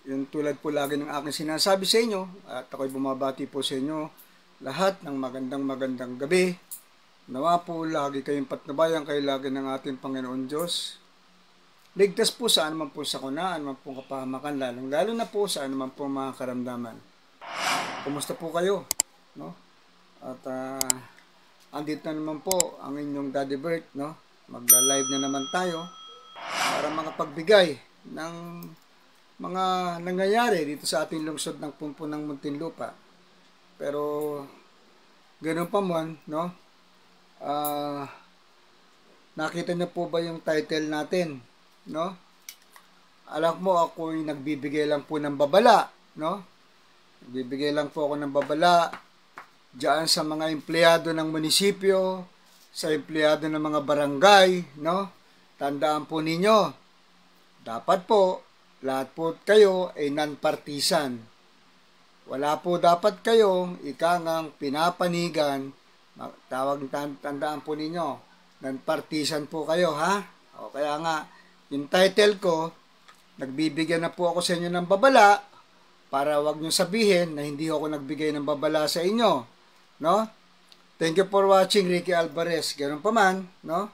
Yung tulad po lagi ng aking sinasabi sa inyo, at ako'y bumabati po sa inyo lahat ng magandang gabi. Nawa po lagi kayong patnubayan kayo lagi ng ating Panginoon Diyos. Ligtas po sa anuman po sakuna, anuman po kapahamakan, lalo na po sa anuman po mga karamdaman. Kumusta po kayo? No? At andito na naman po ang inyong Daddy Bert, no? Magla-live na naman tayo para makapagbigay ng mga nangyayari dito sa ating lungsod ng Pumpunang Muntinlupa. Pero ganoon pa man, no? Nakita niyo po ba yung title natin, no? Alam mo, ako'y nagbibigay lang po ng babala, no? Nagbibigay lang po ako ng babala diyan sa mga empleyado ng munisipyo, sa empleyado ng mga barangay, no? Tandaan po ninyo, dapat po lahat po kayo ay non-partisan. Wala po dapat kayong ikangang pinapanigan. Tandaan po ninyo, non-partisan po kayo, ha? O kaya nga, yung title ko, nagbibigyan na po ako sa inyo ng babala para wag nyo sabihin na hindi ako nagbigay ng babala sa inyo, no? Thank you for watching, Ricky Alvarez. Ganun pa man, no?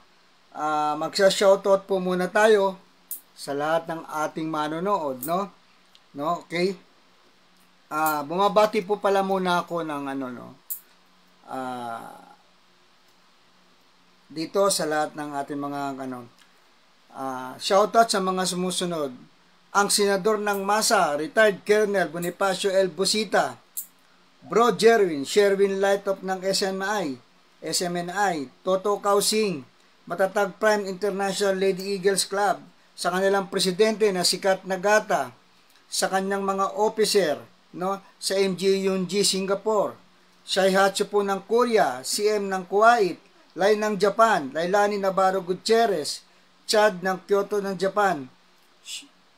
Magsa-shoutout po muna tayo sa lahat ng ating manonood, no? No, okay? Bumabati po pala muna ako ng dito sa lahat ng ating mga shoutout sa mga sumusunod. Ang senador ng Masa, retired Colonel Bonifacio L. Busita, Bro Jerwin, Sherwin Lightop ng SMNI, Toto Kausing, Matatag Prime International Lady Eagles Club, sa kanilang presidente na si Kat Nagata, sa kanyang mga officer, no, sa MG Yunji Singapore, Shaihatsu po ng Korea, CM ng Kuwait, Lai ng Japan, Lailani Navarro Gutierrez, Chad ng Kyoto ng Japan,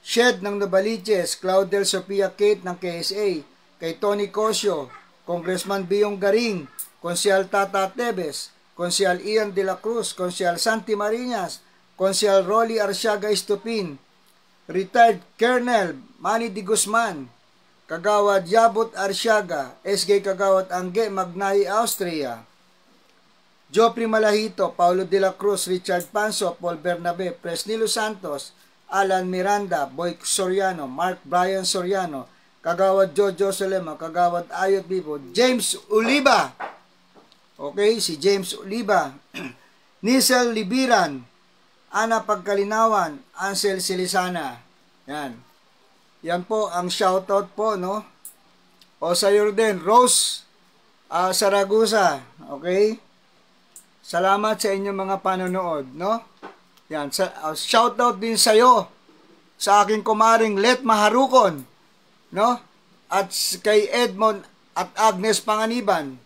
Shed ng Novaliches, Claudel Sophia Kate ng KSA, kay Tony Cosio, Congressman Biyong Garing, Konsyal Tata Tebes, Konsyal Ian de la Cruz, Konsyal Santi Marinas, Konsyal Rolly Arsiaga Estupin, retired Colonel Manny Di Guzman, Kagawad Yabot Arsiaga, SG Kagawad Angge Magnayi Austria, Jopri Malahito, Paulo de la Cruz, Richard Panso, Paul Bernabe, Presnilo Santos, Alan Miranda, Boy Soriano, Mark Brian Soriano, Kagawad Jojo Solema, Kagawad Ayot Bibo, James Oliva, okay, si James Oliva, Nisel Libiran, Ana Pagkalinawan, Ansel Silisana. Yan. Yan po ang shoutout po, no? O sa iyo din, Rose Saragusa. Okay? Salamat sa inyong mga panonood, no? Yan. Shoutout din sa iyo, sa aking kumaring Let Maharukon, no? At kay Edmond at Agnes Panganiban.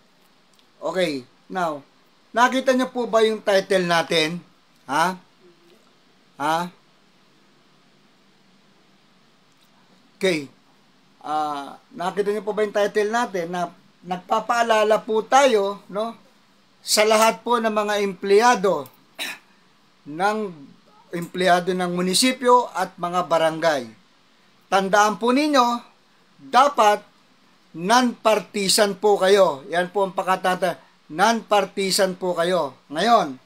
Okay. Now, nakita niyo po ba yung title natin? Ha? Okay. Nakita niyo po ba yung title natin na nagpapaalala po tayo, no, sa lahat po ng mga empleyado ng munisipyo at mga barangay. Tandaan po ninyo, dapat non-partisan po kayo. Yan po ang pakatata. Non-partisan po kayo. Ngayon,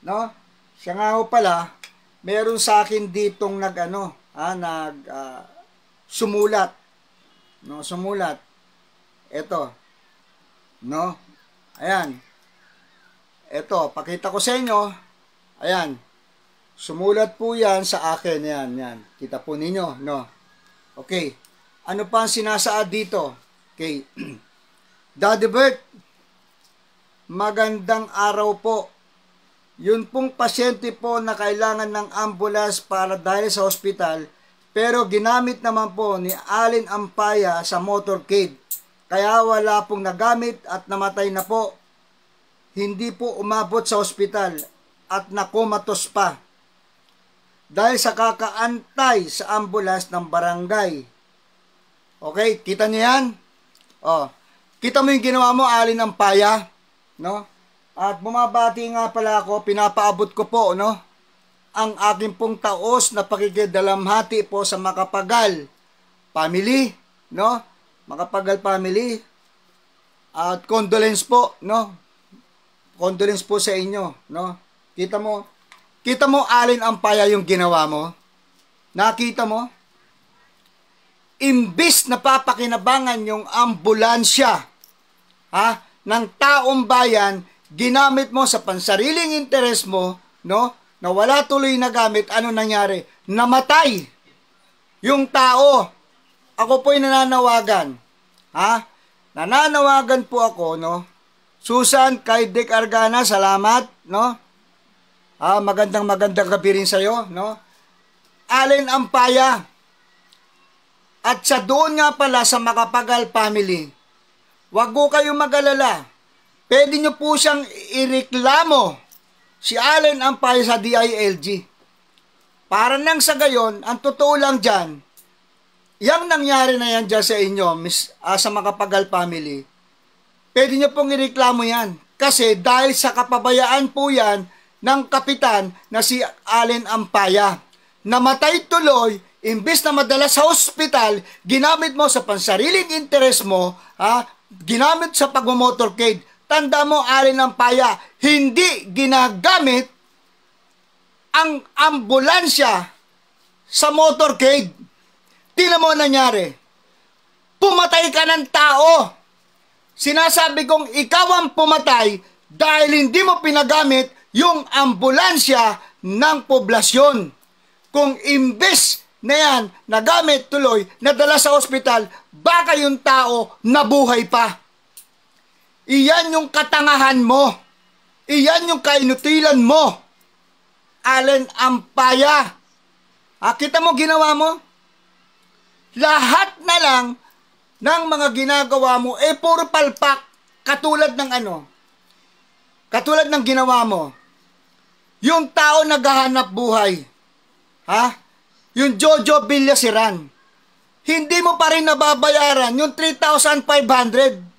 no? Siya nga ho pala, meron sa akin ditong sumulat. No, sumulat. Ito. No? Ayan. Ito, pakita ko sa inyo. Ayan. Sumulat po yan sa akin. Yan. Kita po ninyo, no? Okay. Ano pa ang sinasaad dito? Okay. Daddy Bert, magandang araw po. Yun pong pasyente po na kailangan ng ambulance para dahil sa ospital, pero ginamit naman po ni Alin Ampaya sa motorcade. Kaya wala pong nagamit at namatay na po. Hindi po umabot sa ospital at nakumatos pa. Dahil sa kakaantay sa ambulance ng barangay. Okay, kita niyo yan? Oh, kita mo yung ginawa mo, Alin Ampaya, no? At bumabati nga pala ako, pinapaabot ko po, no, ang aking pong taos na pakikidalamhati po sa makapagal family, no? Makapagal family. At condolence po, no? Condolence po sa inyo, no? Kita mo Allen Ampaya yung ginawa mo? Nakita mo? Imbis na papakinabangan yung ambulansya, ng taong bayan, ginamit mo sa pansariling interes mo, no? Na wala tuloy na gamit, ano nangyari? Namatay yung tao. Ako po'y nananawagan. Nananawagan po ako, no? Susan, kay Dick Argana, salamat, no? Magandang gabi rin sa'yo, no? Allen Ampaya. At sa doon nga pala sa Makapagal family, wag po kayong mag-alala. Pwede nyo po siyang ireklamo si Allen Ampaya sa DILG. Para nang sa gayon, ang totoo lang dyan, yang nangyari na yan dyan sa inyo, sa Makapagal family, pwede nyo pong ireklamo yan. Kasi dahil sa kapabayaan po yan ng kapitan na si Allen Ampaya. Namatay tuloy, imbis na madala sa ospital, ginamit mo sa pansariling interes mo, ginamit sa pagmamotorcade. Tanda mo, Allen Ampaya, hindi ginagamit ang ambulansya sa motorcade. Tingnan mo nangyari. Pumatay ka ng tao. Sinasabi kong ikaw ang pumatay dahil hindi mo pinagamit yung ambulansya ng poblasyon. Kung imbes na yan, nagamit tuloy, nadala sa ospital, baka yung tao nabuhay pa. Iyan yung katangahan mo. Iyan yung kainutilan mo. Allen Ampaya. Kita mo ginawa mo? Lahat na lang ng mga ginagawa mo, puro palpak. Katulad ng Katulad ng ginawa mo. Yung tao naghahanap buhay. Yung Jojo Villasiran. Hindi mo pa rin nababayaran yung 3,500.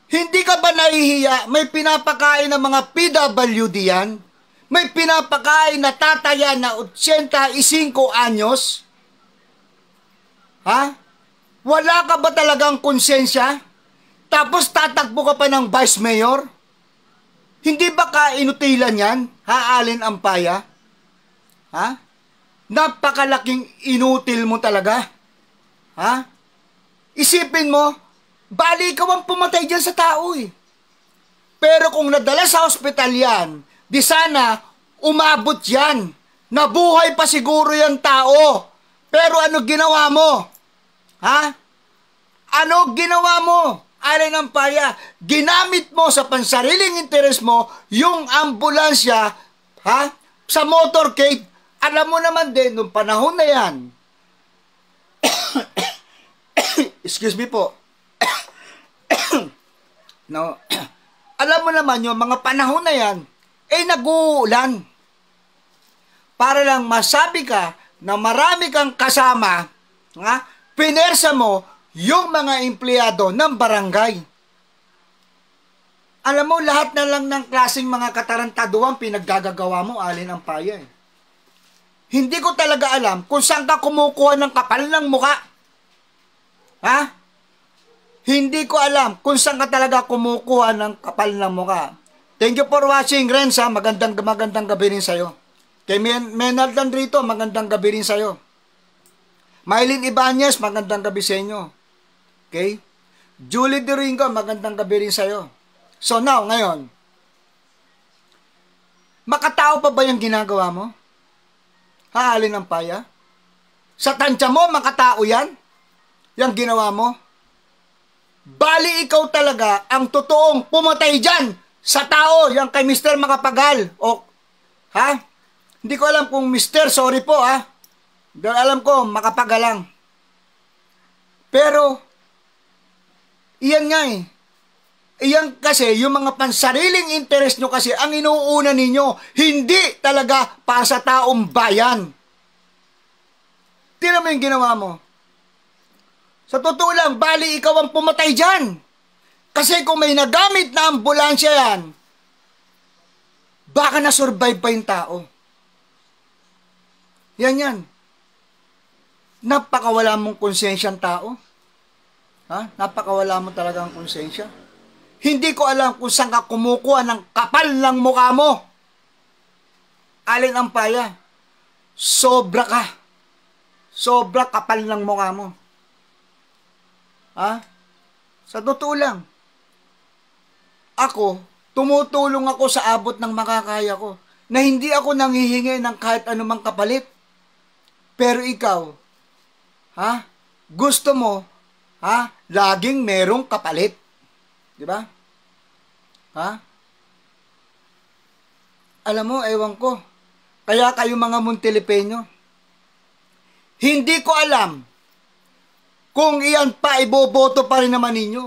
Hindi ka ba nahihiya? May pinapakain ng mga PWD yan? May pinapakain na tataya na 85 anyos? Wala ka ba talagang konsensya? Tapos tatakbo ka pa ng vice mayor? Hindi ba kainutilan yan? Allen Ampaya? Napakalaking inutil mo talaga. Isipin mo, bali ikaw ang pumatay dyan sa tao eh. Pero kung nadala sa ospital yan, di sana umabot yan. Nabuhay pa siguro yung tao. Pero ano ginawa mo? Ano ginawa mo? Allen Ampaya, ginamit mo sa pansariling interes mo yung ambulansya sa motorcade. Alam mo naman din, nung panahon na yan, excuse me po, no, alam mo naman yung mga panahon na yan, nag-uulan. Para lang masabi ka na marami kang kasama, pinersa mo yung mga empleyado ng barangay. Alam mo, lahat na lang ng klaseng mga katarantaduan pinaggagawa mo, Allen Ampaya. Hindi ko talaga alam kung saan ka kumukuha ng kapal ng muka. Hindi ko alam kung saan ka talaga kumukuha ng kapal ng muka. Thank you for watching, Renz. Magandang gabi rin sa'yo. Kay Menaldan rito, magandang gabi rin sa'yo. Mylene Ibanez, magandang gabi sa inyo. Okay? Julie Doringo, magandang gabi rin sa'yo. So now, ngayon, makatao pa ba yung ginagawa mo? Allen Ampaya? Sa tansya mo, makatao yan? Yung ginawa mo? Bali ikaw talaga ang totoong pumatay dyan sa tao, yung kay Mr. Makapagal. Hindi ko alam kung Mr. Sorry po Dahil alam ko, Makapagal lang. Pero, iyan nga Iyan kasi, yung mga pansariling interest nyo kasi, ang inuuna ninyo, hindi talaga para sa taong bayan. Tingnan mo yung ginawa mo. Sa totoo lang, bali ikaw ang pumatay dyan. Kasi kung may nagamit na ambulansya yan, baka na-survive pa yung tao. Yan. Napakawala mong konsensyang tao. Ha? Napakawala mo talagang konsensya. Hindi ko alam kung saan ka kumukuha ng kapal ng mukha mo. Allen Ampaya, sobra ka. Sobra kapal ng mukha mo. Ha? Sa totoo lang, ako, tumutulong ako sa abot ng makakaya ko na hindi ako nanghihingi ng kahit anumang kapalit. Pero ikaw, ha? Gusto mo, ha? Laging merong kapalit. Di ba? Ha? Alam mo, ewan ko. Kaya kayo mga Montilipeño, hindi ko alam kung iyan pa iboboto pa rin naman ninyo.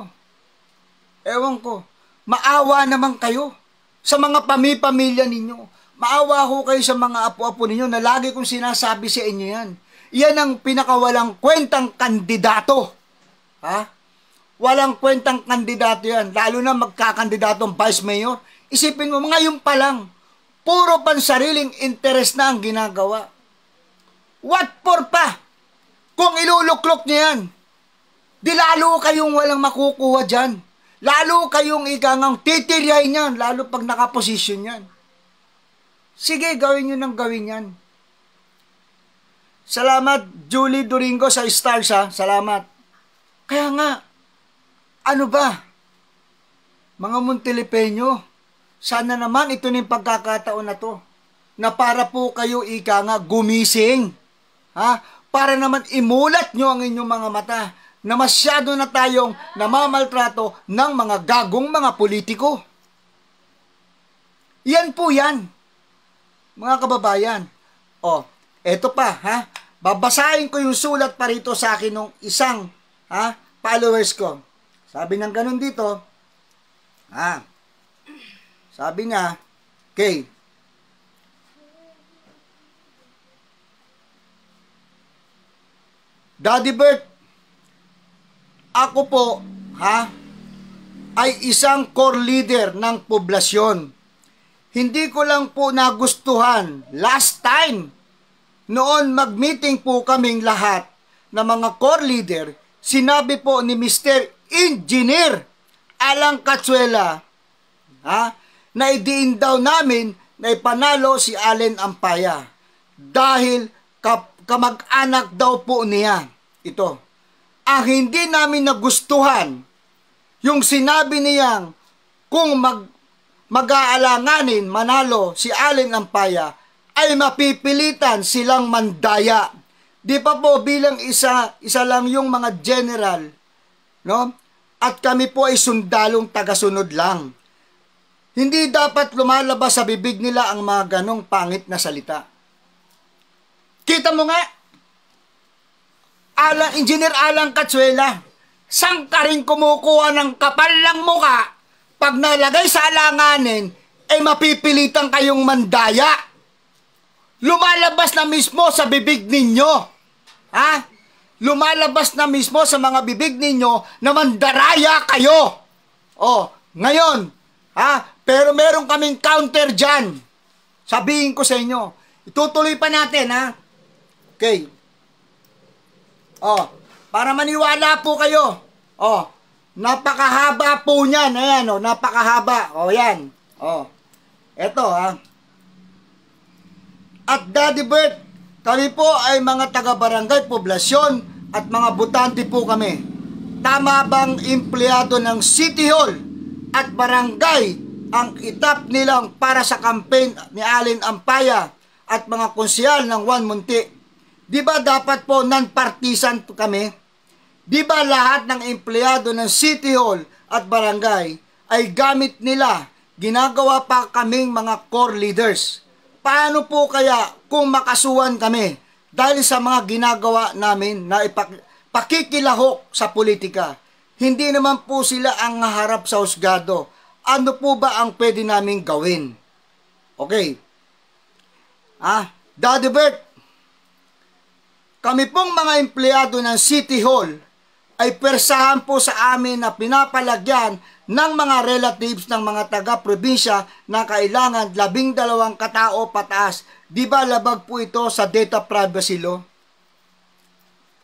Ewan ko. Maawa naman kayo sa mga pamilya ninyo. Maawa ho kayo sa mga apo-apo ninyo na lagi kong sinasabi sa inyo yan. Yan ang pinakawalang kwentang kandidato. Ha? Walang kwentang kandidato yan. Lalo na magkakandidatong vice mayor. Isipin mo, ngayon pa lang, puro pansariling interest na ang ginagawa. What for pa? Kung iluluklok niya yan, di lalo kayong walang makukuha dyan. Lalo kayong ikangang titiryahin yan, lalo pag nakaposisyon yan. Sige, gawin nyo ng gawin yan. Salamat, Julie Doringo sa Stars, ha? Salamat. Kaya nga, ano ba? Mga Montilipeño, sana naman ito na yung pagkakataon na to, na para po kayo ika nga gumising, ha? Para naman imulat nyo ang inyong mga mata, na masyado na tayong namamaltrato ng mga gagong mga politiko. Yan po yan, mga kababayan. O, eto pa, ha? Babasahin ko yung sulat pa rito sa akin ng isang, ha, followers ko. Sabi ng ganun dito, ha, sabi niya, okay, Daddy Bert, ako po, ha, ay isang core leader ng poblasyon. Hindi ko lang po nagustuhan last time, noon mag-meeting po kaming lahat ng mga core leader, sinabi po ni Mr. Engineer Alang Katsuela, ha, na idiin daw namin na ipanalo si Allen Ampaya dahil kamag-anak daw po niya. Ito, ang hindi namin nagustuhan, yung sinabi niyang kung mag-aalanganin manalo si Allen Ampaya ay mapipilitan silang mandaya. Di pa po bilang isa lang yung mga general, no? At kami po ay sundalong tagasunod lang. Hindi dapat lumalabas sa bibig nila ang mga ganong pangit na salita. Kita mo nga, Engineer Alang Katsuela, saan ka rin kumukuha ng kapal ng muka pag nalagay sa alanganin, ay mapipilitan kayong mandaya? Lumalabas na mismo sa bibig ninyo. Ha? Lumalabas na mismo sa mga bibig ninyo na mandaraya kayo. O, ngayon, ha? Pero meron kaming counter dyan. Sabihin ko sa inyo. Itutuloy pa natin, ha? Okay. O, para maniwala po kayo. O, napakahaba po niyan. Ayan, o, napakahaba. O, yan. O, eto, ha? At Daddy Bert, kami po ay mga taga-barangay, poblasyon, at mga butante po kami. Tama bang empleyado ng City Hall at barangay ang itap nilang para sa campaign ni Allen Ampaya at mga konsyal ng Juan Munti? Di ba dapat po non-partisan kami? Di ba lahat ng empleyado ng City Hall at barangay ay gamit nila, ginagawa pa kaming mga core leaders? Paano po kaya kung makasuhan kami dahil sa mga ginagawa namin na pakikilahok sa politika? Hindi naman po sila ang harap sa husgado. Ano po ba ang pwede namin gawin? Okay. Daddy Bert, kami pong mga empleyado ng City Hall ay persahan po sa amin na pinapalagyan ng mga relatives ng mga taga-probinsya na kailangan 12 katao pataas. Di ba labag po ito sa data privacy law?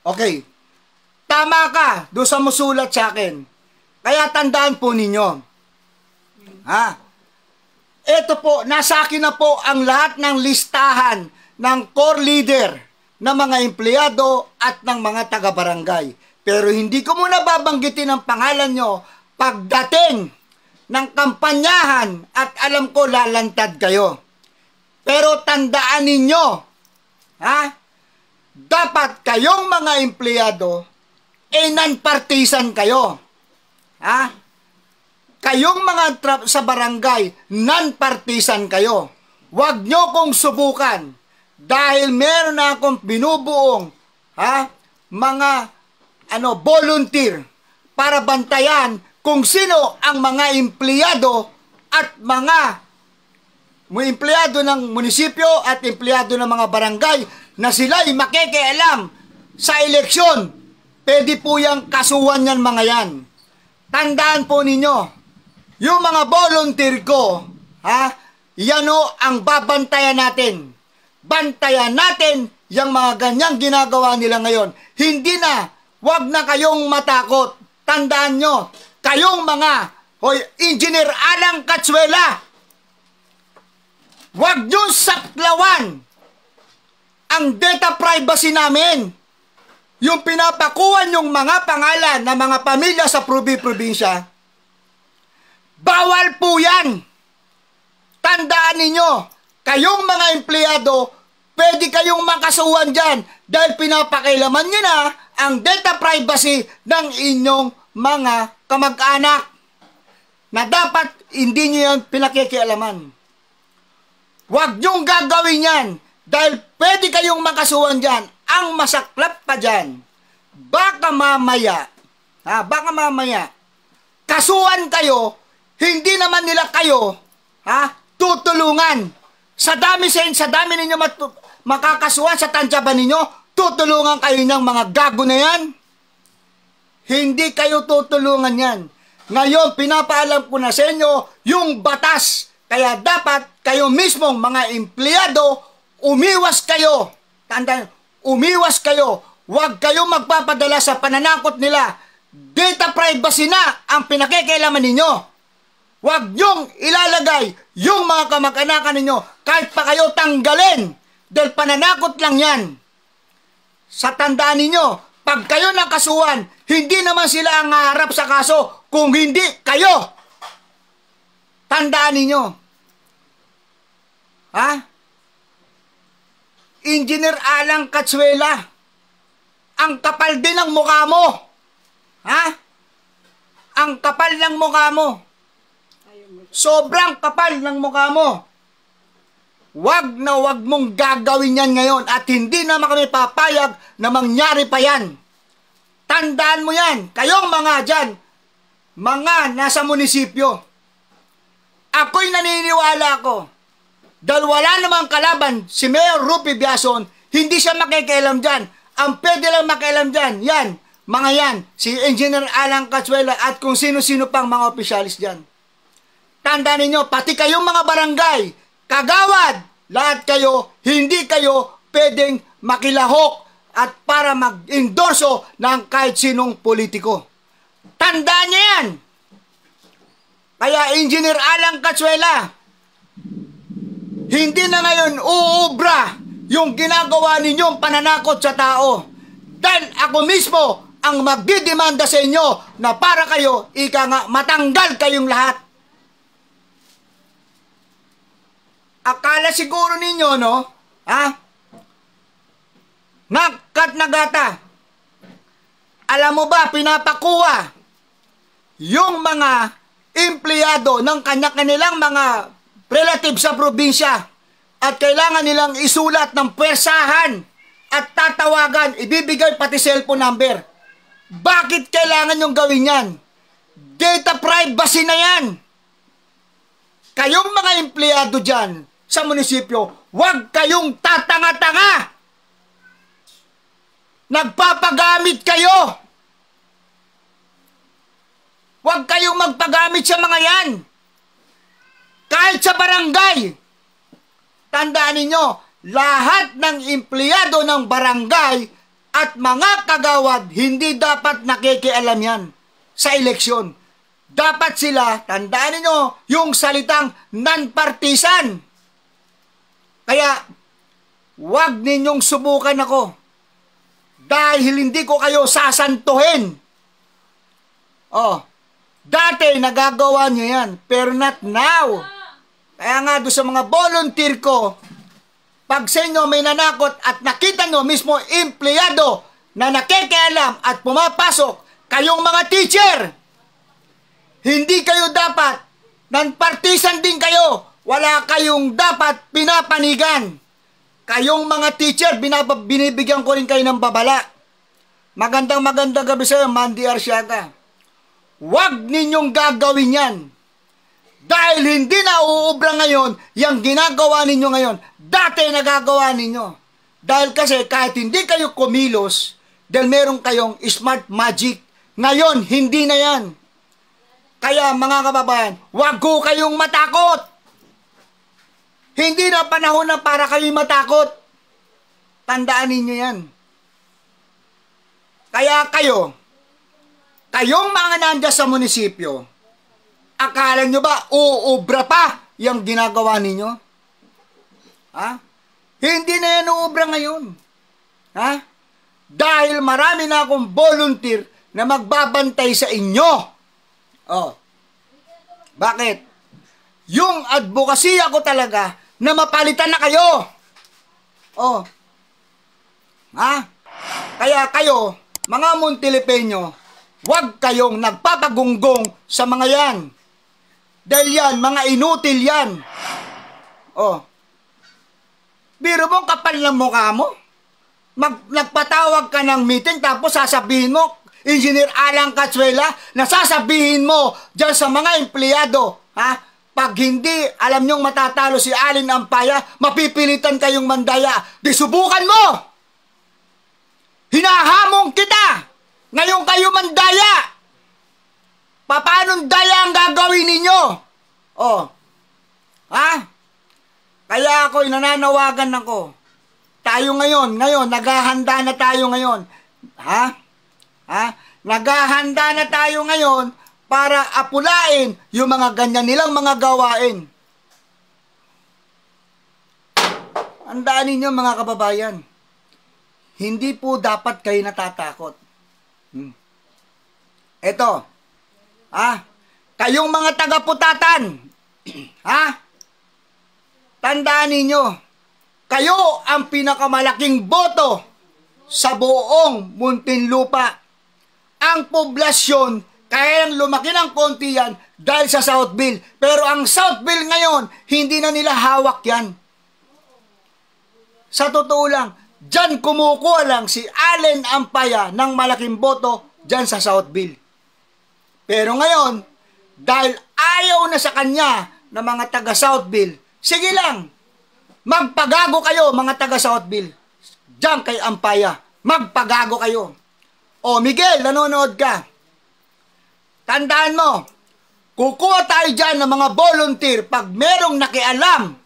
Okay. Tama ka doon sa musulat sa akin. Kaya tandaan po ninyo. Ha? Ito po, nasa akin na po ang lahat ng listahan ng core leader ng mga empleyado at ng mga taga-barangay. Pero hindi ko muna babanggitin ang pangalan nyo pagdating ng kampanyahan at alam ko lalantad kayo. Pero tandaan ninyo, ha? Dapat kayong mga empleyado non-partisan kayo. Ha? Kayong mga sa barangay, non-partisan kayo. Huwag nyo kong subukan dahil meron na akong binubuong mga volunteer para bantayan kung sino ang mga empleyado at mga empleyado ng munisipyo at empleyado ng mga barangay na sila'y makikialam sa eleksyon. Pwede po yung kasuhan yan mga yan. Tandaan po ninyo, yung mga volunteer ko, yan o ang babantayan natin. Bantayan natin yung mga ganyang ginagawa nila ngayon. Hindi na, wag na kayong matakot. Tandaan nyo, kayong mga Engineer Alang Katsuela, wag nyo saklawan ang data privacy namin. Yung pinapakuhan yung mga pangalan ng mga pamilya sa probinsya, bawal po yan. Tandaan ninyo, kayong mga empleyado, pwede kayong makasuhan dyan dahil pinapakailaman nyo na ang data privacy ng inyong mga kamag-anak na dapat hindi nyo yan pinakikialaman. Huwag nyong gagawin yan dahil pwede kayong makasuhan dyan. Ang masaklap pa dyan, baka mamaya, kasuhan kayo, hindi naman nila kayo, tutulungan. Sa dami ninyo makakasuhan sa tansyaban ninyo, tutulungan kayo ng mga gago na yan. Hindi kayo tutulungan yan. Ngayon, pinapaalam ko na sa inyo yung batas. Kaya dapat kayo mismong mga empleyado, umiwas kayo. Tandaan, umiwas kayo. Huwag kayong magpapadala sa pananakot nila. Data privacy na ang pinakikialaman ninyo. Huwag nyong ilalagay yung mga kamag-anakan ninyo kahit pa kayo tanggalin. Dahil pananakot lang yan. Sa tandaan ninyo, pag kayo nakasuhan, hindi naman sila ang haharap sa kaso kung hindi kayo. Tandaan ninyo. Engineer Alang Katsuela, ang kapal din ng mukha mo. Ang kapal ng mukha mo. Sobrang kapal ng mukha mo. Wag na wag mong gagawin yan ngayon at hindi naman kami papayag na mangyari pa yan. Tandaan mo yan. Kayong mga dyan, mga nasa munisipyo. Ako'y naniniwala ko. Dahil wala namang kalaban, si Mayor Rupi Biason, hindi siya makikialam dyan. Ang pwede lang makialam dyan, yan, mga yan, si Engineer Alang Katsuela at kung sino-sino pang mga opisyalis dyan. Tandaan ninyo, pati kayong mga barangay, kagawad, lahat kayo, hindi kayo pwedeng makilahok at para mag-endorso ng kahit sinong politiko. Tandaan niyo yan. Kaya Engineer Alang Katsuela, hindi na ngayon uubra yung ginagawa ninyong pananakot sa tao. Dahil ako mismo ang magdidemanda sa inyo na para kayo, matanggal kayong lahat. Akala siguro ninyo, no? Nakat na gata. Alam mo ba, pinapakuha yung mga empleyado ng kanya-kanilang mga relative sa probinsya at kailangan nilang isulat ng pwersahan at tatawagan, ibibigay pati cellphone number. Bakit kailangan yung gawin yan? Data privacy na yan. Kayong mga empleyado dyan sa munisipyo, huwag kayong tatanga-tanga. Nagpapagamit kayo. Huwag kayong magpagamit sa mga yan. Kahit sa barangay, tandaan ninyo, lahat ng empleyado ng barangay at mga kagawad, hindi dapat nakikialam yan sa eleksyon. Dapat sila, tandaan niyo yung salitang non-partisan. Kaya, wag ninyong subukan ako. Dahil hindi ko kayo sasantuhin. Oh, dati nagagawa niyo yan, pero not now. Kaya nga doon sa mga volunteer ko, pag sa inyo may nanakot at nakita nyo mismo empleyado na nakikialam at pumapasok, kayong mga teacher, hindi kayo dapat, non-partisan din kayo, wala kayong dapat pinapanigan. Kayong mga teacher, binibigyan ko rin kayo ng babala. Magandang gabi sa iyo, Mandy Arsiaga. Huwag ninyong gagawin yan. Dahil hindi na uubra ngayon, yung ginagawa ninyo ngayon, dati nagagawa ninyo. Dahil kasi kahit hindi kayo kumilos, dahil meron kayong smart magic, ngayon hindi na yan. Kaya mga kababayan, wag ko kayong matakot. Hindi na panahon na para kayong matakot. Tandaan ninyo yan. Kaya kayong mga nandiyan sa munisipyo, akala nyo ba uubra pa yung ginagawa ninyo? Ha? Hindi na yan uubra ngayon. Ha? Dahil marami na akong volunteer na magbabantay sa inyo. Oh. Bakit? Yung advokasya ko talaga na mapalitan na kayo. Oh. Ha? Kaya kayo, mga Montilipeño, huwag kayong nagpapagunggong sa mga yan. Dahil yan, mga inutil yan. Oh. Biro mo, kapal ng mukha mo. Nagpatawag ka ng meeting, tapos sasabihin mo, Engineer Alan Catsuela, na sasabihin mo dyan sa mga empleyado, ha? Pag hindi alam nyong matatalo si Alin Ampaya, mapipilitan kayong mandaya. Di subukan mo! Hinahamong kita! Ngayon kayo mandaya! Paanong daya ang gagawin ninyo? Oh. Ha? Kaya ako'y nananawagan ako. Tayo ngayon, naghahanda na tayo ngayon. Ha? Ha? Naghahanda na tayo ngayon para apulain yung mga ganyan nilang mga gawain. Andaan ninyo mga kababayan, hindi po dapat kayo natatakot. Eto, kayong mga taga-putatan, tandaan ninyo, kayo ang pinakamalaking boto sa buong Muntinlupa. Ang poblasyon, kaya lang lumaki ng konti yan dahil sa Southville. Pero ang Southville ngayon, hindi na nila hawak yan. Sa totoo lang, dyan kumukuha lang si Allen Ampaya ng malaking boto dyan sa Southville. Pero ngayon, dahil ayaw na sa kanya ng mga taga Southville, sige lang, magpagago kayo mga taga Southville. Diyan kay Ampaya, magpagago kayo. O Miguel, nanonood ka. Tandaan mo, kukuha tayo dyan ng mga volunteer pag merong nakialam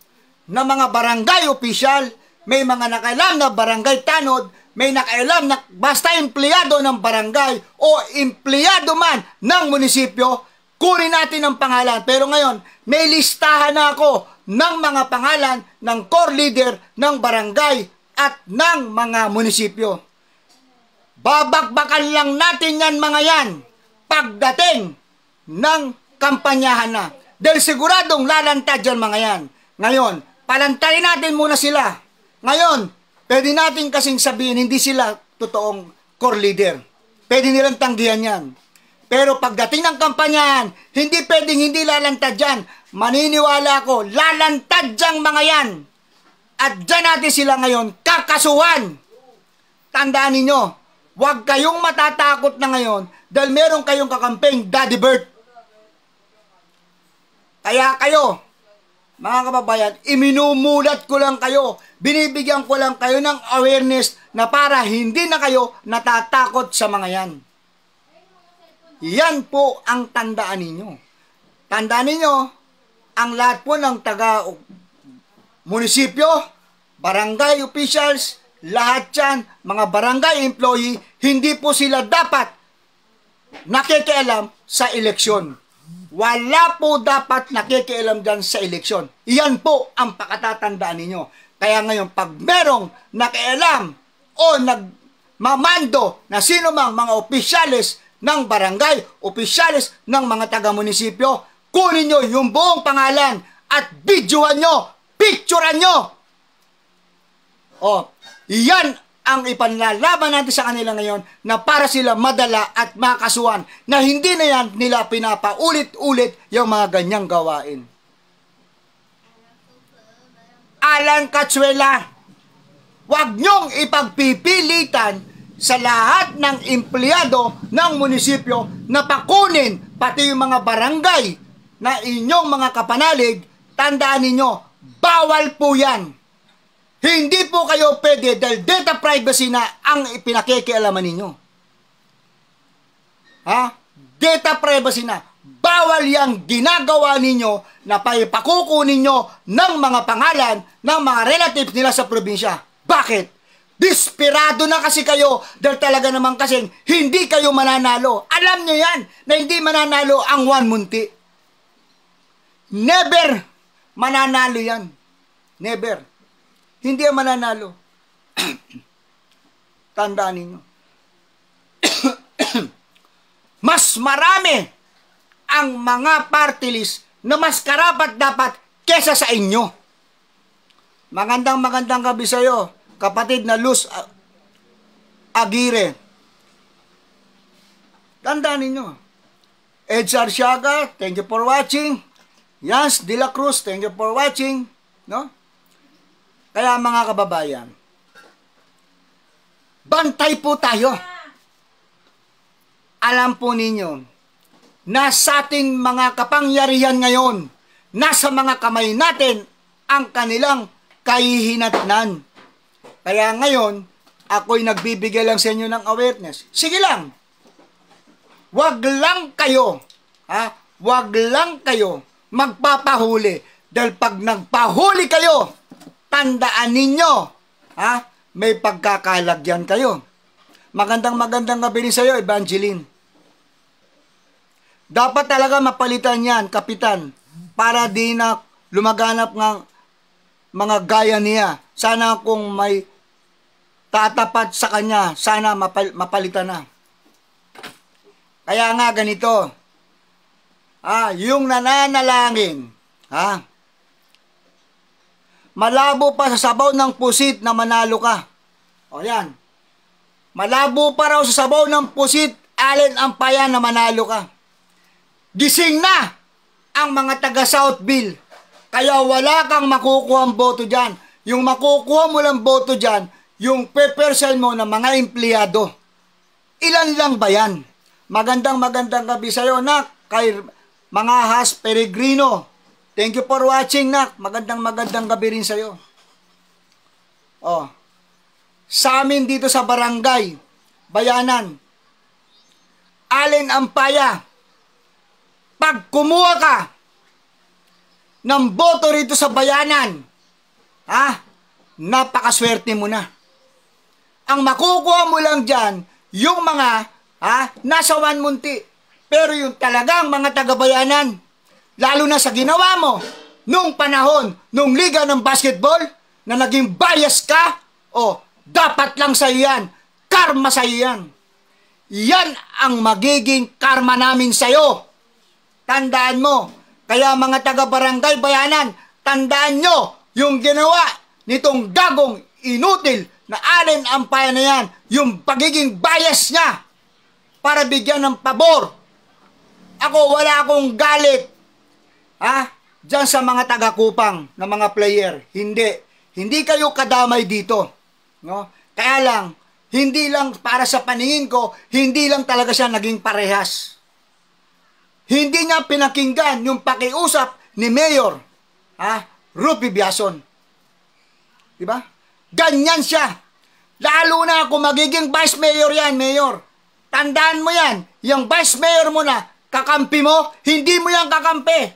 na mga barangay official, may mga nakialam na barangay tanod, may nakialam na basta empleyado ng barangay o empleyado man ng munisipyo, kunin natin ang pangalan. Pero ngayon, may listahan na ako ng mga pangalan ng core leader ng barangay at ng mga munisipyo. Babakbakan lang natin yan mga yan pagdating ng kampanyahan na. Dahil siguradong lalantad yan mga yan. Ngayon, palantayin natin muna sila. Ngayon, pwede natin kasing sabihin hindi sila totoong core leader. Pwede nilang tanggihan yan. Pero pagdating ng kampanyahan, hindi pwedeng hindi lalantad yan. Maniniwala ako, lalantad dyan mga yan. At dyan natin sila ngayon kakasuhan. Tandaan ninyo, huwag kayong matatakot na ngayon dahil meron kayong kakampeng Daddy Bird. Kaya kayo, mga kababayan, iminumulat ko lang kayo, binibigyan ko lang kayo ng awareness na para hindi na kayo natatakot sa mga yan. Yan po ang tandaan ninyo. Tandaan ninyo, ang lahat po ng taga-munisipyo, barangay officials, lahat yan, mga barangay employee, hindi po sila dapat nakikialam sa eleksyon. Wala po dapat nakikialam dyan sa eleksyon. Iyan po ang pakatatandaan ninyo. Kaya ngayon, pag merong nakialam o nagmamando na sino mang mga opisyalis ng barangay, opisyalis ng mga taga-munisipyo, kunin nyo yung buong pangalan at videohan nyo, picturean nyo. O, yan ang ipanlalaban natin sa kanila ngayon na para sila madala at makasuhan na hindi na yan nila pinapaulit-ulit yung mga ganyang gawain. Alan Katsuela, huwag nyong ipagpipilitan sa lahat ng empleyado ng munisipyo na pakunin pati yung mga barangay na inyong mga kapanalig. Tandaan ninyo, bawal po yan. Hindi po kayo pwede dahil data privacy na ang ipinakikialaman ninyo. Ha? Data privacy na. Bawal yang ginagawa ninyo na pakukunin nyo ng mga pangalan ng mga relatives nila sa probinsya. Bakit? Desperado na kasi kayo dahil talaga naman kasing hindi kayo mananalo. Alam nyo yan na hindi mananalo ang Juan Munti. Never mananalo yan. Never. Hindi ang mananalo. Tandaan ninyo. Mas marami ang mga party list na mas karapat dapat kesa sa inyo. Magandang gabi sa iyo, kapatid na Luz Aguirre. Tandaan ninyo. Ed Sarsiaga, thank you for watching. Yans De La Cruz, thank you for watching. No? Kaya mga kababayan, bantay po tayo. Alam po ninyo, na sa ating mga kapangyarihan ngayon, nasa mga kamay natin ang kanilang kahihinatnan. Kaya ngayon, ako'y nagbibigay lang sa inyo ng awareness. Sige lang, wag lang kayo, wag lang kayo magpapahuli. Dahil pag nagpahuli kayo, tandaan ninyo, may pagkakalagyan kayo. Magandang gabi rin sa iyo, Evangeline. Dapat talaga mapalitan yan, kapitan, para di na lumaganap ng mga gaya niya. Sana kung may tatapat sa kanya, sana mapalitan na. Kaya nga ganito, yung nananalangin, malabo pa sa sabaw ng pusit na manalo ka. O yan. Malabo pa raw sa sabaw ng pusit, Allen Ampaya na manalo ka. Gising na ang mga taga Southville. Kaya wala kang makukuha ang boto dyan. Yung makukuha mo lang boto dyan, yung pepercel mo ng mga empleyado. Ilan lang ba yan? Magandang gabi sa'yo, nak. Kay mga Has Peregrino. Thank you for watching, nak. Magandang gabi rin sa'yo. Sa amin dito sa barangay, Bayanan, Allen Ampaya, pag kumuha ka ng boto rito sa Bayanan, napakaswerte mo na. Ang makukuha mo lang dyan, yung mga nasa Juan Munti. Pero yung talagang mga taga-Bayanan, lalo na sa ginawa mo, nung panahon, nung liga ng basketball, na naging bias ka, dapat lang sa iyan, karma sa iyan. Yan ang magiging karma namin sa'yo. Tandaan mo. Kaya mga taga-barangay Bayanan, tandaan nyo yung ginawa nitong gagong inutil na Allen Ampaya na yan, yung pagiging bias niya para bigyan ng pabor. Ako, wala akong galit dyan sa mga taga-Kupang na mga player. Hindi kayo kadamay dito. No? Kaya lang, hindi lang para sa paningin ko, hindi lang talaga siya naging parehas. Hindi niya pinakinggan yung pakiusap ni Mayor Rupi Biason. Diba? Ganyan siya. Lalo na kung magiging vice mayor yan, Mayor. Tandaan mo yan. Yung vice mayor mo na, kakampi mo, hindi mo yan kakampi.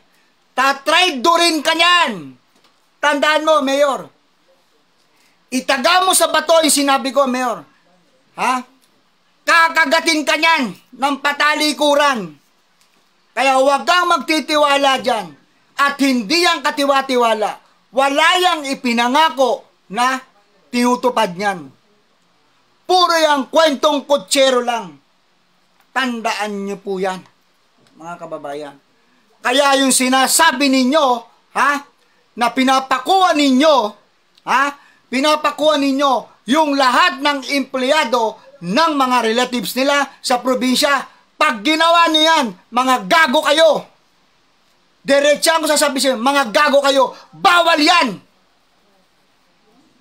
Tatraidorin ka niyan. Tandaan mo, Mayor. Itaga mo sa bato yung sinabi ko, Mayor. Ha? Kakagatin ka niyan ng patalikuran. Kaya huwag kang magtitiwala dyan. At hindi yang katiwa-tiwala. Wala yang ipinangako na tinutupad niyan. Puro yang kwentong kutsero lang. Tandaan niyo po yan, mga kababayan. Kaya yung sinasabi ninyo, ha, na pinapakuha ninyo, ha, pinapakuha ninyo yung lahat ng empleyado ng mga relatives nila sa probinsya. Pag ginawa niyo yan, mga gago kayo. Diretsang ko sasabihin, mga gago kayo. Bawal yan.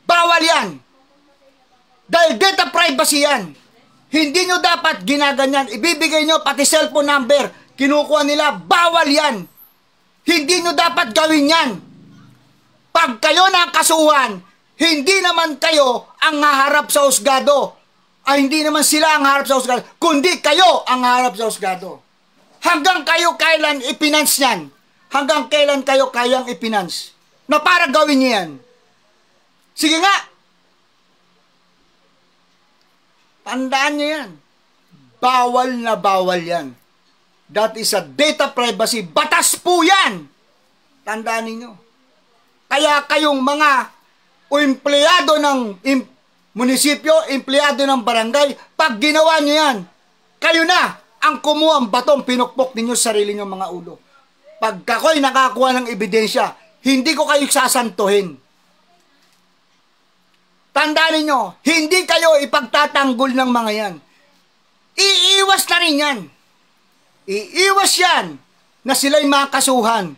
Bawal yan. Dahil data privacy yan. Hindi nyo dapat ginaganyan. Ibibigay nyo pati cellphone number. Kinukuha nila. Bawal yan. Hindi nyo dapat gawin yan. Pag kayo nakasuhan, hindi naman kayo ang haharap sa husgado. Ay, hindi naman sila ang haharap sa husgado. Kundi kayo ang haharap sa husgado. Hanggang kayo kailan ipinance yan? Hanggang kailan kayo kayang ipinance? Na para gawin nyo yan? Sige nga. Tandaan nyo yan. Bawal na bawal yan. That is a data privacy. Batas po yan. Tandaan niyo. Kaya kayong mga empleyado ng munisipyo, empleyado ng barangay, pag ginawa nyo yan, kayo na ang kumuha ang batong pinukpok ninyo sa sarili nyo mga ulo. Pag ako'y nakakuha ng ebidensya, hindi ko kayo sasantuhin. Tandaan ninyo, hindi kayo ipagtatanggol ng mga yan. Iiwas na rin yan. Iiwas yan na sila'y makasuhan.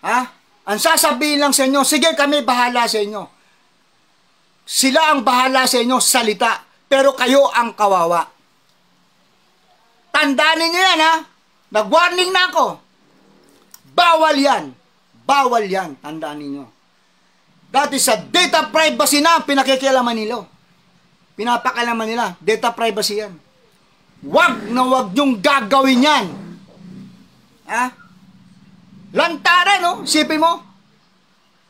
Ha? Ang sasabihin lang sa inyo, sige kami bahala sa inyo. Sila ang bahala sa inyo, salita. Pero kayo ang kawawa. Tandaan ninyo yan, ha? Nag-warning na ako. Bawal yan. Bawal yan. Tandaan ninyo. That is a data privacy na pinakikialaman nila. Pinapakalaman nila. Data privacy yan. Wag na wag yung gagawin yan. Ha? Lantaran, no? Sipin mo.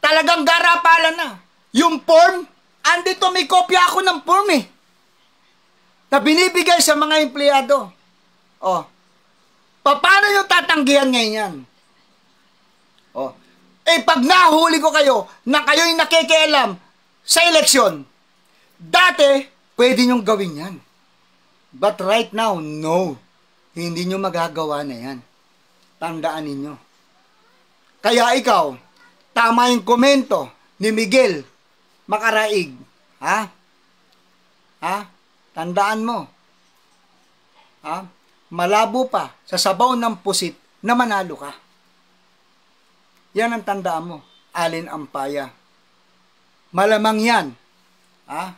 Talagang garapalan na. Yung form, andito may kopya ako ng form eh. Na binibigay sa mga empleyado. Oh. Paano yung tatanggihan ngayon yan? Oh. Eh, pag nahuli ko kayo na kayo'y nakikialam sa eleksyon, dati, pwede nyong gawin yan. But right now, no. Hindi nyo magagawa na yan. Tandaan ninyo. Kaya ikaw, tama yung komento ni Miguel Makaraig. Ha? Ha? Tandaan mo. Ha? Malabo pa sa sabaw ng pusit na manalo ka. Yan ang tandaan mo, Allen Ampaya. Malamang yan, ha?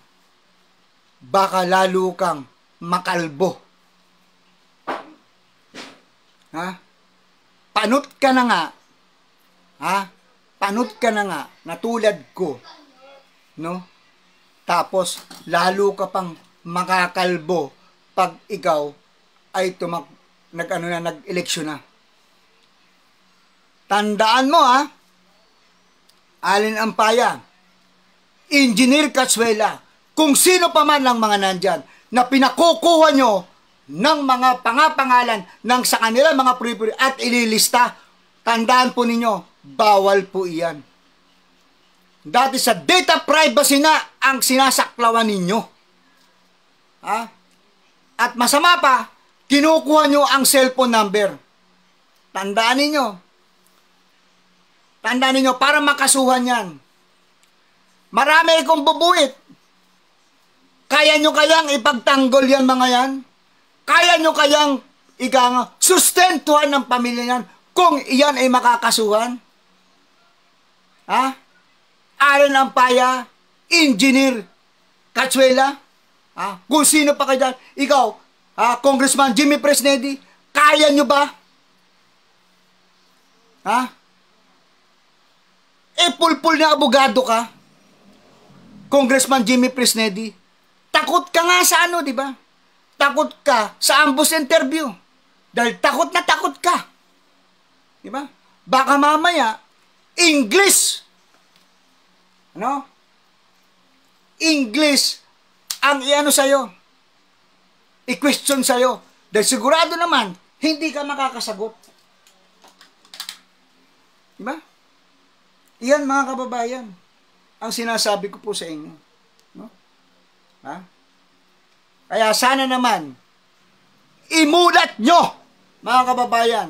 Baka lalo kang makalbo. Ha? Panot ka na nga, ha? Panot ka na nga, na tulad ko, no? Tapos, lalo ka pang makakalbo pag ikaw ay nag-eleksyon na. Tandaan mo, ha? Allen Ampaya, Engineer Cazuela, kung sino pa man ang mga nandyan na pinakukuha nyo ng mga pangapangalan ng sa kanila mga puri-puri at ililista, tandaan po ninyo, bawal po iyan. That is a data privacy na ang sinasaklawan ninyo. Ha? At masama pa, kinukuha nyo ang cellphone number. Tandaan ninyo. Tandaan ninyo, para makasuhan yan. Marami akong bubuit. Kaya nyo kayang ipagtanggol yan mga yan? Kaya nyo kayang sustentuhan ng pamilya yan kung iyan ay makakasuhan? Ha? Allen Ampaya, Engineer Cazuela, ha? Kung sino pa kayo dyan, ikaw, ha? Congressman Jimmy Presnedi, kaya nyo ba? Ha? Pulpul na abogado ka, Congressman Jimmy Presnedi, takot ka nga sa ano, di ba? Takot ka sa ambush interview. Dahil takot na takot ka. Di ba? Baka mamaya, English. Ano? English ang iano sa'yo, i-question sa'yo. Dahil sigurado naman, hindi ka makakasagot. Diba? Iyan mga kababayan, ang sinasabi ko po sa inyo. No? Ha? Kaya sana naman, imulat nyo, mga kababayan,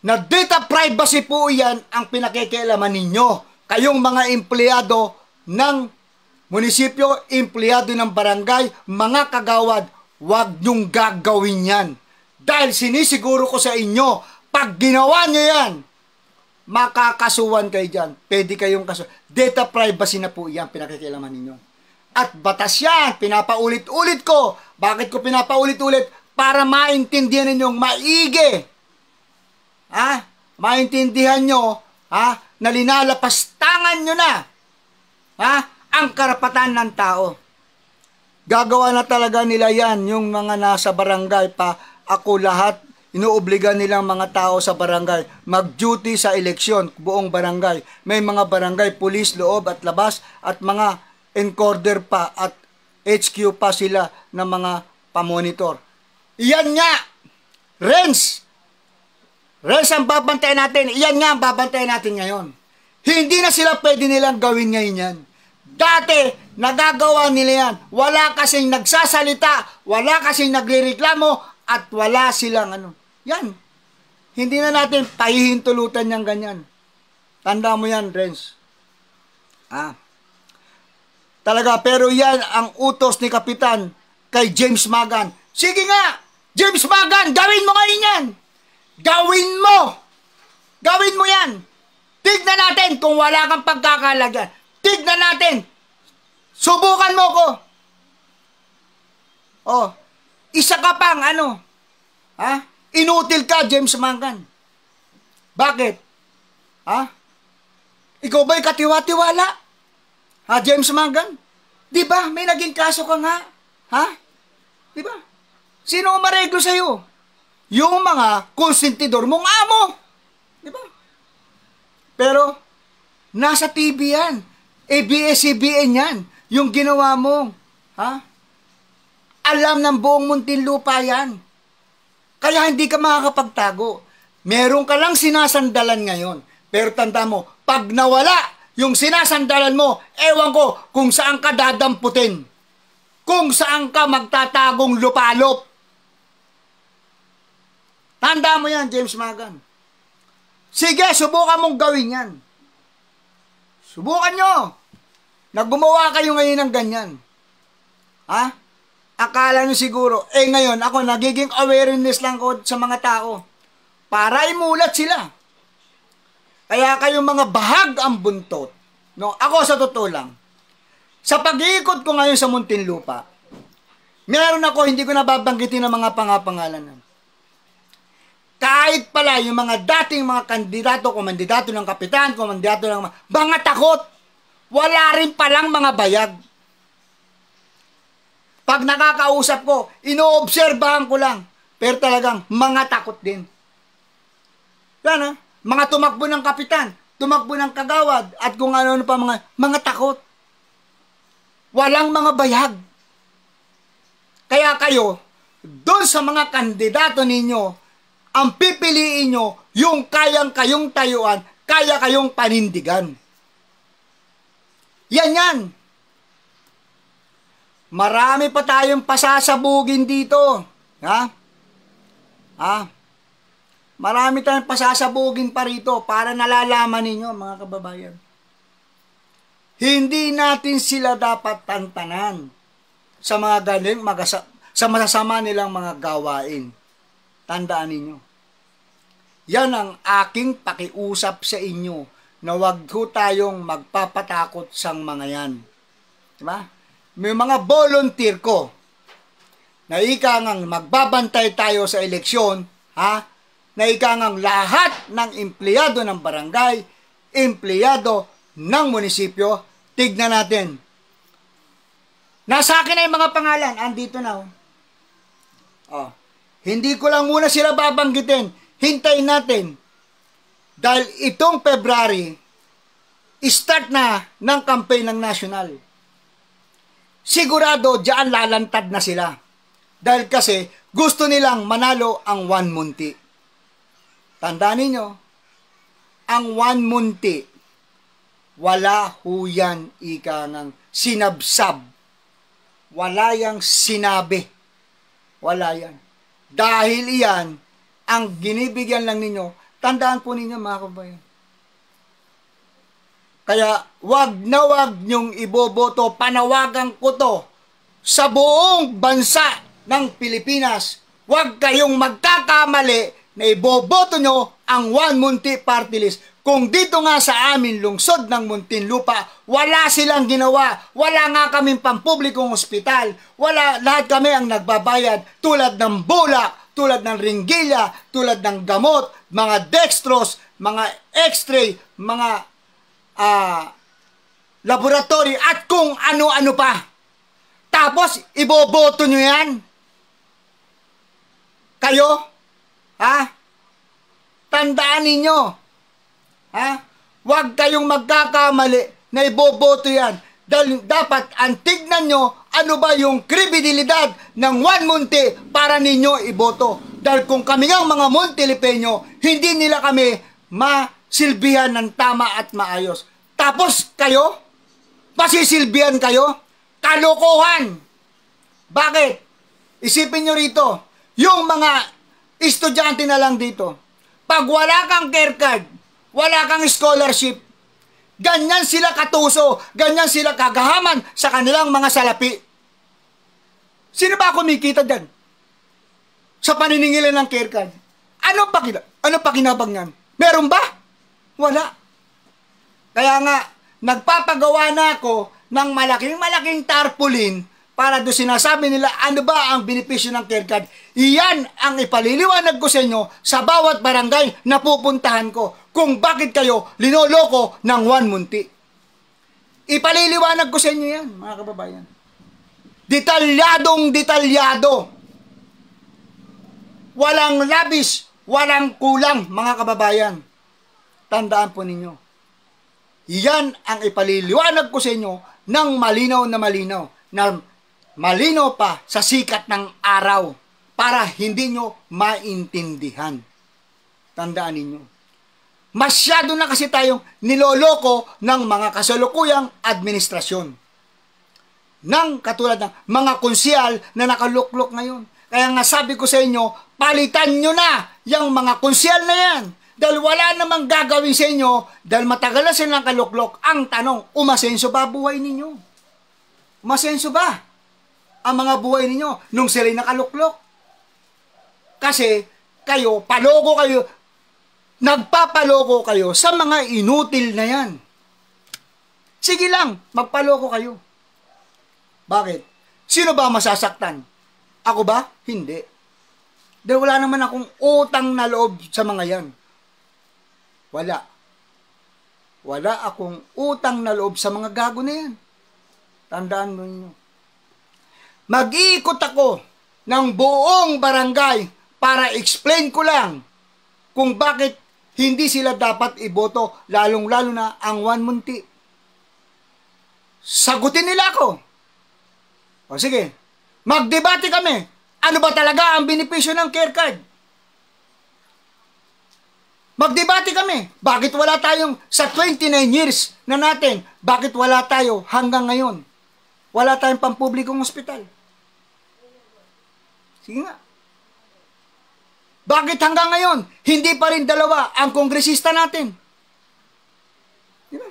na data privacy po yan ang pinakikialaman ninyo. Kayong mga empleyado ng munisipyo, empleyado ng barangay, mga kagawad, huwag nyong gagawin yan. Dahil sinisiguro ko sa inyo, pag ginawa nyo yan, makakasuhan kayo dyan. Pwede kayong kasuhan. Data privacy na po yan, pinakikialaman ninyo. At batas yan, pinapaulit-ulit ko. Bakit ko pinapaulit-ulit? Para maintindihan ninyong maigi. Maintindihan nyo, na linalapastangan nyo na, ang karapatan ng tao. Gagawa na talaga nila yan, yung mga nasa barangay pa. Ako lahat, inuobliga nilang mga tao sa barangay mag-duty sa eleksyon, buong barangay. May mga barangay, pulis, loob at labas, at mga encorder pa at HQ pa sila ng mga pamonitor. Iyan nga, Renz ang babantayan natin. Iyan nga ang babantayan natin ngayon. Hindi na sila pwede nilang gawin ngayon yan. Dati, nagagawa nila yan. Wala kasing nagsasalita, wala kasing nagrereklamo, at wala silang Yan. Hindi na natin pahihintulutan niyang ganyan. Tanda mo yan, Renz. Talaga, pero yan ang utos ni Kapitan kay James Magan. Sige nga, James Magan, gawin mo ngayon yan. Gawin mo. Gawin mo yan. Tignan natin kung wala kang pagkakalagyan. Tignan natin. Subukan mo ko. Isa ka pang inutil ka, James Magan. Bakit? Ikaw ba'y katiwa-tiwala? James Magan? Di ba? May naging kaso ka nga. Di ba? Sino ang mareglo sa'yo? Yung mga konsentidor mong amo. Di ba? Pero, nasa TV yan. ABS-CBN yan. Yung ginawa mo. Alam ng buong Muntinlupa yan. Kaya hindi ka makakapagtago. Meron ka lang sinasandalan ngayon. Pero tanda mo, pag nawala yung sinasandalan mo, ewan ko kung saan ka dadamputin. Kung saan ka magtatagong lupalop. Tanda mo yan, James Magan. Sige, subukan mong gawin yan. Subukan nyo. Na gumawa kayo ngayon ng ganyan. Akala nyo siguro, ngayon ako nagiging awareness lang ko sa mga tao. Para imulat sila. Kaya kayong mga bahag ang buntot. No? Ako sa totoo lang. Sa pag-iikot ko ngayon sa Muntinlupa, meron ako, hindi ko nababanggitin ng mga pangapangalan. Kahit pala yung mga dating mga kandidato, komandidato ng kapitan, komandidato ng mga takot, wala rin palang mga bayag. Pag nakakausap ko, inoobserbahan ko lang, pero talagang mga takot din. Yan mga tumakbo ng kapitan, tumakbo ng kagawad, at kung ano pa mga takot. Walang mga bayag. Kaya kayo, doon sa mga kandidato ninyo, ang pipiliin nyo, yung kayang kayong tayuan, kaya kayong panindigan. Yan. Marami pa tayong pasasabugin dito. Marami tayong pasasabugin pa rito para nalalaman ninyo, mga kababayan. Hindi natin sila dapat tantanan sa mga galing, sa masasama nilang mga gawain. Tandaan ninyo. Yan ang aking pakiusap sa inyo na wag ho tayong magpapatakot sa mga yan. Diba? May mga volunteer ko na ikangang magbabantay tayo sa eleksyon, na ikangang lahat ng empleyado ng barangay, empleyado ng munisipyo, tignan natin. Nasa akin na yung mga pangalan, andito na. Hindi ko lang muna sila babanggitin. Hintayin natin. Dahil itong February, start na ng campaign ng national. sigurado diyan lalantad na sila. Dahil kasi gusto nilang manalo ang 1 Munti. Tandaan ninyo, ang 1 Munti, wala huyan ika ng sinabsab. Wala yang sinabi. Wala yan. Dahil iyan, ang ginibigyan lang ninyo, tandaan po ninyo mga kabayan. Kaya wag na wag nyong iboboto, panawagan ko to sa buong bansa ng Pilipinas. Wag kayong magkakamali na iboboto nyo ang 1 Munti Party List. Kung dito nga sa amin, lungsod ng Muntinlupa, wala silang ginawa. Wala nga kaming pampublikong ospital. Wala, lahat kami ang nagbabayad tulad ng bulak, tulad ng ringgilya, tulad ng gamot, mga dextrose, mga x-ray, mga laboratory, at kung ano-ano pa. Tapos, iboboto nyo yan? Kayo? Ha? Tandaan ninyo. Ha? Huwag kayong magkakamali na iboboto yan. Dahil dapat ang tignan nyo ano ba yung kredibilidad ng 1 Munti para ninyo iboto. Dahil kung kami ng mga Montilipeño, hindi nila kami masilbihan ng tama at maayos. Tapos kayo, pasisilbihan kayo, kalokohan. Bakit? Isipin nyo rito, yung mga estudyante na lang dito, pag wala kang care card, wala kang scholarship, ganyan sila katuso, ganyan sila kagahaman sa kanilang mga salapi. Sino ba kumikita dyan? Sa paniningilan ng care card. Ano pakinabang yan? Meron ba? Wala. Kaya nga, nagpapagawa na ako ng malaking tarpaulin para doon sinasabi nila ano ba ang benepisyo ng care card. Iyan ang ipaliliwanag ko sa inyo sa bawat barangay na pupuntahan ko kung bakit kayo linoloko ng 1 Munti. Ipaliliwanag ko sa inyo yan, mga kababayan. Detalyadong-detalyado. Walang labis, walang kulang, mga kababayan. Tandaan po ninyo. Iyan ang ipaliliwanag ko sa inyo ng malinaw na malinaw pa sa sikat ng araw para hindi nyo maintindihan. Tandaan ninyo. Masyado na kasi tayong niloloko ng mga kasalukuyang administrasyon. Nang katulad ng mga konsyal na nakaluklok ngayon. Kaya nga sabi ko sa inyo, palitan nyo na yung mga konsyal na yan. Dahil wala namang gagawin sa inyo, dahil matagal na silang kaluklok. Ang tanong, umasenso ba buhay ninyo? Umasenso ba ang mga buhay ninyo nung sila'y nakaluklok? Kasi kayo, nagpapaloko kayo sa mga inutil na yan. Sige lang, magpaloko kayo. Bakit? Sino ba masasaktan? Ako ba? Hindi. Dahil wala naman akong utang na loob sa mga yan. Wala. Wala akong utang na loob sa mga gago na yan. Tandaan mo ninyo. Mag-iikot ako ng buong barangay para explain ko lang kung bakit hindi sila dapat iboto, lalong-lalo na ang 1 Munti. Sagutin nila ako. O sige, magdebate kami. Ano ba talaga ang benepisyo ng care card? Magdebate kami. Bakit wala tayong, sa 29 years na natin, bakit wala tayo hanggang ngayon? Wala tayong pampublikong ospital. Sige nga. Bakit hanggang ngayon, hindi pa rin 2 ang kongresista natin? Diba?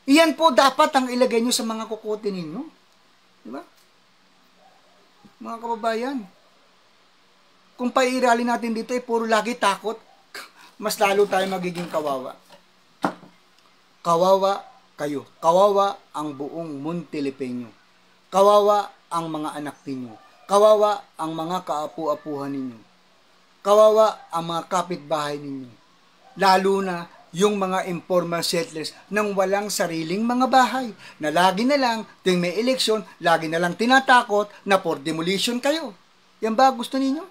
Iyan po dapat ang ilagay nyo sa mga kukote ninyo. Diba? Mga kababayan, kung pairali natin dito, puro lagi takot, mas lalo tayo magiging kawawa. Kawawa kayo. Kawawa ang buong Montilipeño. Kawawa ang mga anak ninyo. Kawawa ang mga kaapu-apuhan ninyo. Kawawa ang mga kapitbahay ninyo. Lalo na yung mga informal settlers nang walang sariling mga bahay na lagi na lang, tuwing may eleksyon, lagi na lang tinatakot na for demolition kayo. Yan ba gusto ninyo?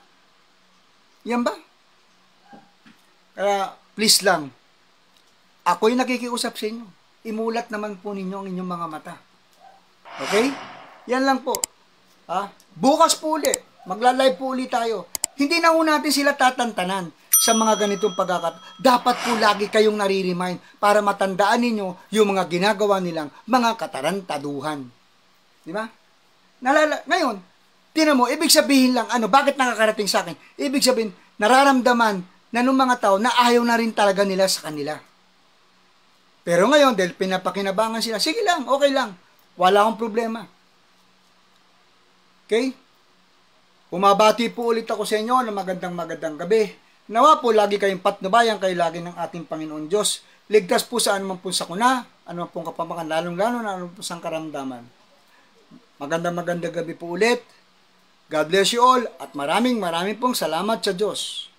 Yan ba? Kaya please lang, ako'y nakikiusap sa inyo. Imulat naman po ninyo ang inyong mga mata. Okay? Yan lang po. Bukas po ulit, magla-live po ulit tayo. Hindi na ho natin sila tatantanan sa mga ganitong dapat po lagi kayong nare-remind para matandaan ninyo yung mga ginagawa nilang mga katarantaduhan. Di ba? Ngayon, tinan mo, ibig sabihin lang, bakit nakakarating sa akin? Ibig sabihin, nararamdaman na nung mga tao na ayaw na rin talaga nila sa kanila. Pero ngayon, dahil pinapakinabangan sila, sige lang, okay lang. Wala akong problema. Okay? Umabati po ulit ako sa inyo ng magandang gabi. Nawa po lagi kayong patnubayan kayo lagi ng ating Panginoon Diyos. Ligtas po sa anuman po sakuna, anuman pong kapamakan, lalong-lalo na anuman po sa karamdaman. Magandang gabi po ulit. God bless you all at maraming pong salamat sa Diyos.